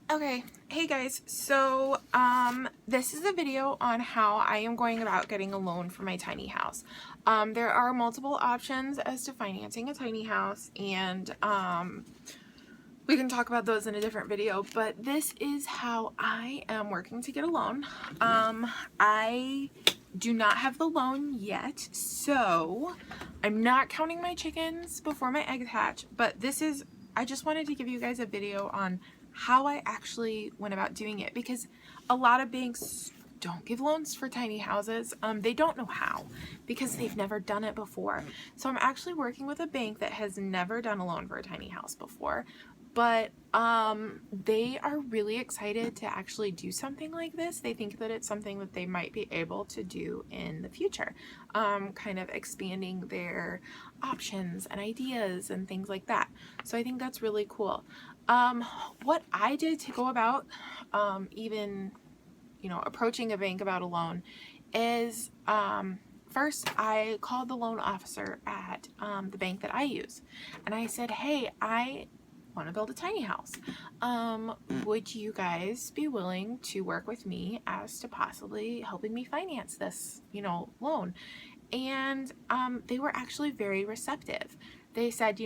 Okay, hey guys, so this is a video on how I am going about getting a loan for my tiny house. There are multiple options as to financing a tiny house, and we can talk about those in a different video, but this is how I am working to get a loan. I do not have the loan yet, so I'm not counting my chickens before my eggs hatch, but I just wanted to give you guys a video on how I actually went about doing it, because a lot of banks don't give loans for tiny houses. They don't know how, because they've never done it before. So I'm actually working with a bank that has never done a loan for a tiny house before, but they are really excited to actually do something like this. They think that it's something that they might be able to do in the future, kind of expanding their options and ideas and things like that. So I think that's really cool. What I did to go about even, approaching a bank about a loan is, first I called the loan officer at the bank that I use, and I said, hey, I want to build a tiny house. Would you guys be willing to work with me as to possibly helping me finance this, loan? And they were actually very receptive. They said,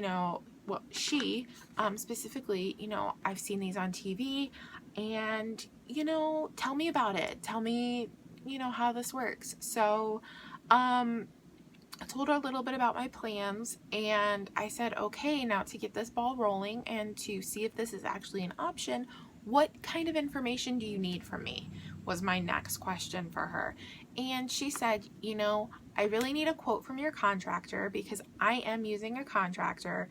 well, she specifically, I've seen these on TV, and, tell me about it. Tell me, how this works. So, I told her a little bit about my plans, and I said, okay, now to get this ball rolling and to see if this is actually an option, what kind of information do you need from me? Was my next question for her. And she said, I really need a quote from your contractor, because I am using a contractor.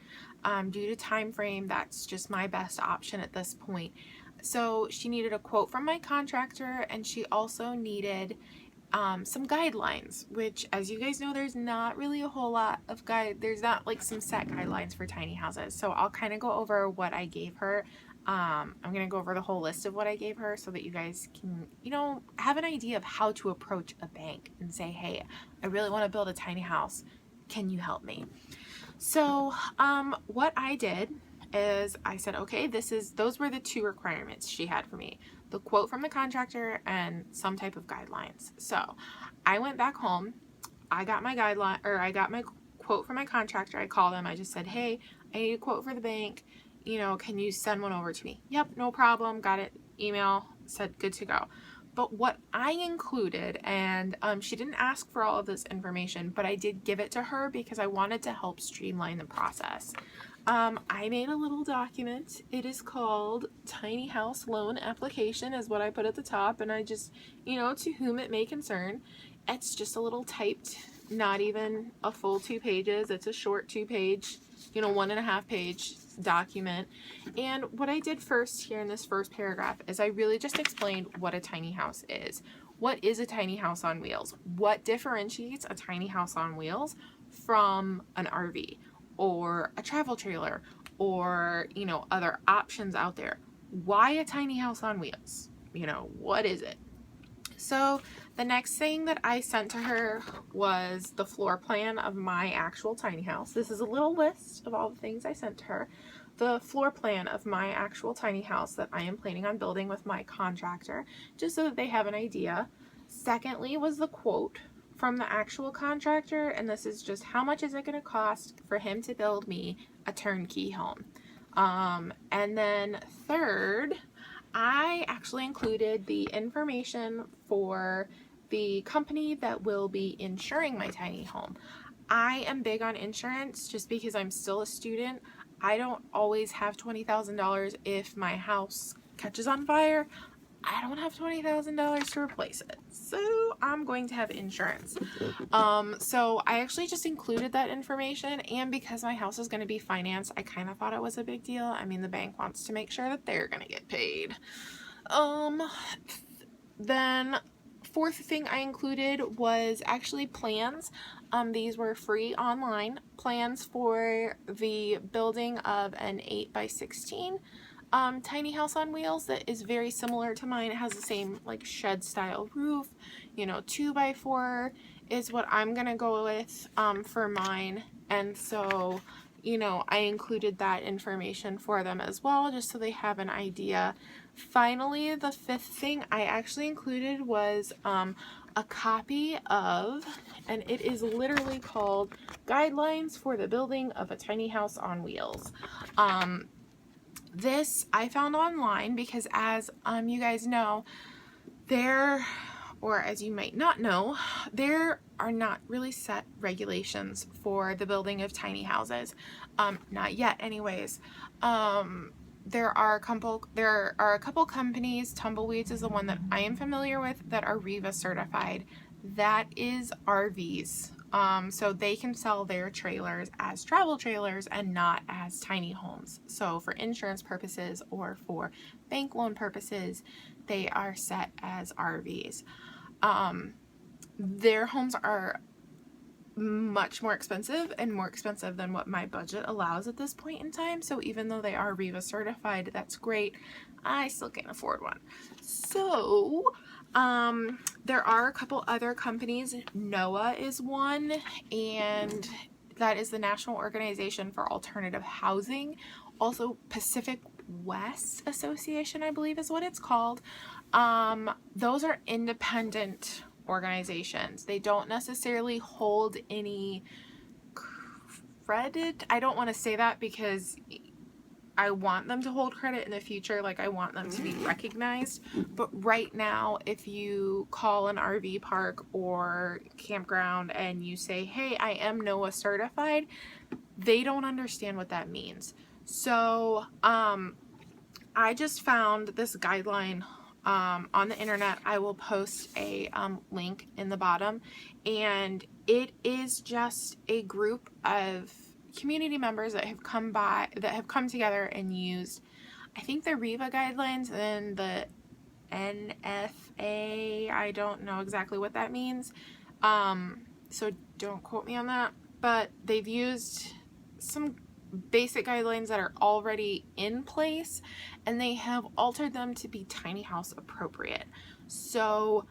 Due to time frame, that's just my best option at this point. So she needed a quote from my contractor, and she also needed some guidelines, which, as you guys know, there's not really a whole lot of there's not like some set guidelines for tiny houses. So I'll kind of go over what I gave her. I'm going to go over the whole list of what I gave her so that you guys can, have an idea of how to approach a bank and say, hey, I really want to build a tiny house. Can you help me? So, what I did is I said, okay, those were the two requirements she had for me: the quote from the contractor and some type of guidelines. So I went back home, I got my quote from my contractor. I called them, I just said, hey, I need a quote for the bank, can you send one over to me? Yep, no problem, got it, email, said good to go. But what I included, and she didn't ask for all of this information, but I did give it to her because I wanted to help streamline the process. I made a little document. It is called Tiny House Loan Application, is what I put at the top, and I just, to whom it may concern. It's just a little typed, not even a full 2 pages. It's a short 2-page, 1.5 page document. And what I did first here in this first paragraph is I really just explained what a tiny house is. What is a tiny house on wheels? What differentiates a tiny house on wheels from an RV or a travel trailer or, other options out there? Why a tiny house on wheels? What is it? So the next thing that I sent to her was the floor plan of my actual tiny house. This is a little list of all the things I sent to her. The floor plan of my actual tiny house that I am planning on building with my contractor, just so that they have an idea. Secondly was the quote from the actual contractor, and this is just how much is it going to cost for him to build me a turnkey home. And then third, I actually included the information for the company that will be insuring my tiny home. I am big on insurance just because I'm still a student. I don't always have $20,000 if my house catches on fire. I don't have $20,000 to replace it, so I'm going to have insurance. So I actually just included that information, and because my house is going to be financed, I kind of thought it was a big deal. I mean, the bank wants to make sure that they're going to get paid. Then fourth thing I included was actually plans. These were free online plans for the building of an 8x16 tiny house on wheels that is very similar to mine. It has the same like shed style roof, 2x4 is what I'm gonna go with for mine. And so you know, I included that information for them as well, just so they have an idea. Finally, the fifth thing I actually included was a copy of, and it is literally called Guidelines for the Building of a Tiny House on Wheels. This I found online because, as you guys know, or as you might not know, there are not really set regulations for the building of tiny houses. Not yet anyways. There are a couple companies, Tumbleweeds is the one that I am familiar with, that are REVA certified. That is RVs. So they can sell their trailers as travel trailers and not as tiny homes. So for insurance purposes or for bank loan purposes, they are set as RVs. Their homes are much more expensive and more expensive than what my budget allows at this point in time. So even though they are REVA certified, that's great. I still can't afford one. So there are a couple other companies. NOAA is one, and that is the National Organization for Alternative Housing. Also Pacific West Association, I believe is what it's called. Those are independent organizations. They don't necessarily hold any credit. I don't want to say that because I want them to hold credit in the future. Like, I want them to be recognized. But right now, if you call an RV park or campground and you say, hey, I am NOAA certified, they don't understand what that means. So I just found this guideline on the internet. I will post a link in the bottom, and it is just a group of community members that have come together and used, I think, the REVA guidelines and the NFA. I don't know exactly what that means, so don't quote me on that, but they've used some basic guidelines that are already in place, and they have altered them to be tiny house appropriate. So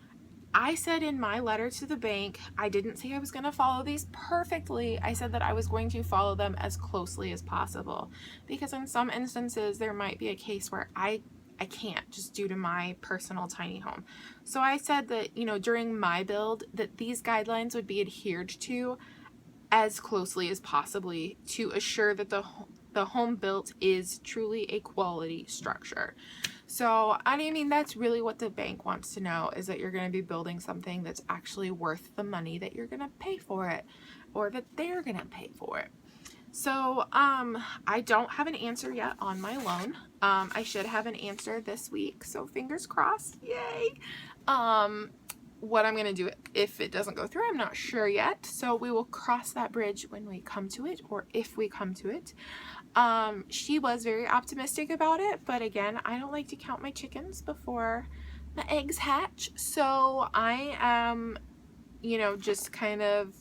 I said in my letter to the bank, I didn't say I was going to follow these perfectly. I said that I was going to follow them as closely as possible, because in some instances there might be a case where I can't, just due to my personal tiny home. So I said that, you know, during my build, that these guidelines would be adhered to as closely as possibly to assure that the home built is truly a quality structure. So, I mean, that's really what the bank wants to know, is that you're going to be building something that's actually worth the money that you're going to pay for it, or that they're going to pay for it. So, I don't have an answer yet on my loan. I should have an answer this week, so fingers crossed. Yay! What I'm going to do if it doesn't go through, I'm not sure yet. So we will cross that bridge when we come to it, or if we come to it. She was very optimistic about it, but again, I don't like to count my chickens before the eggs hatch. So I am, you know, just kind of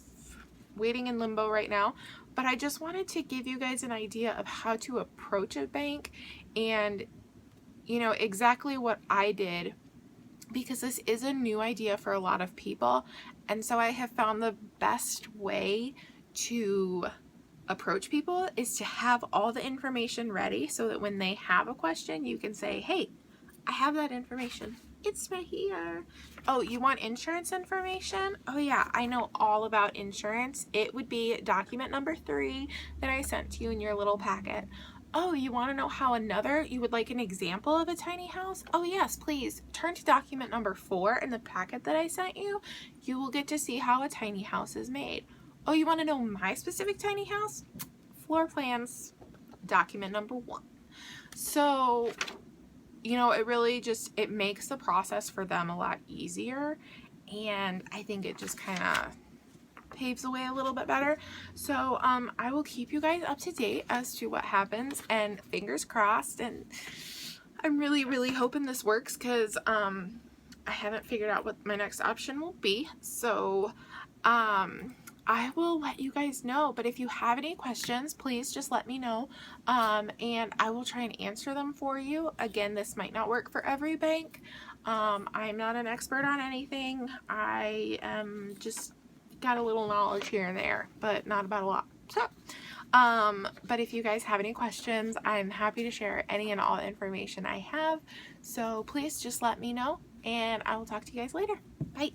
waiting in limbo right now. But I just wanted to give you guys an idea of how to approach a bank, and, you know, exactly what I did, because this is a new idea for a lot of people. And so I have found the best way to approach people is to have all the information ready, so that when they have a question, you can say, hey, I have that information. It's right here. Oh, you want insurance information? Oh yeah, I know all about insurance. It would be document number 3 that I sent to you in your little packet. Oh, you want to know how you would like an example of a tiny house? Oh yes, please turn to document number 4 in the packet that I sent you. You will get to see how a tiny house is made. Oh, you want to know my specific tiny house? Floor plans, document number 1. So, you know, it really just, it makes the process for them a lot easier, and I think it just kind of paves the way a little bit better. So I will keep you guys up to date as to what happens, and fingers crossed, and I'm really hoping this works, because I haven't figured out what my next option will be. So I will let you guys know, but if you have any questions, please just let me know, and I will try and answer them for you. Again, this might not work for every bank. I'm not an expert on anything. I am just got a little knowledge here and there, but not about a lot. So But if you guys have any questions, I'm happy to share any and all information I have. So please just let me know, and I will talk to you guys later. Bye.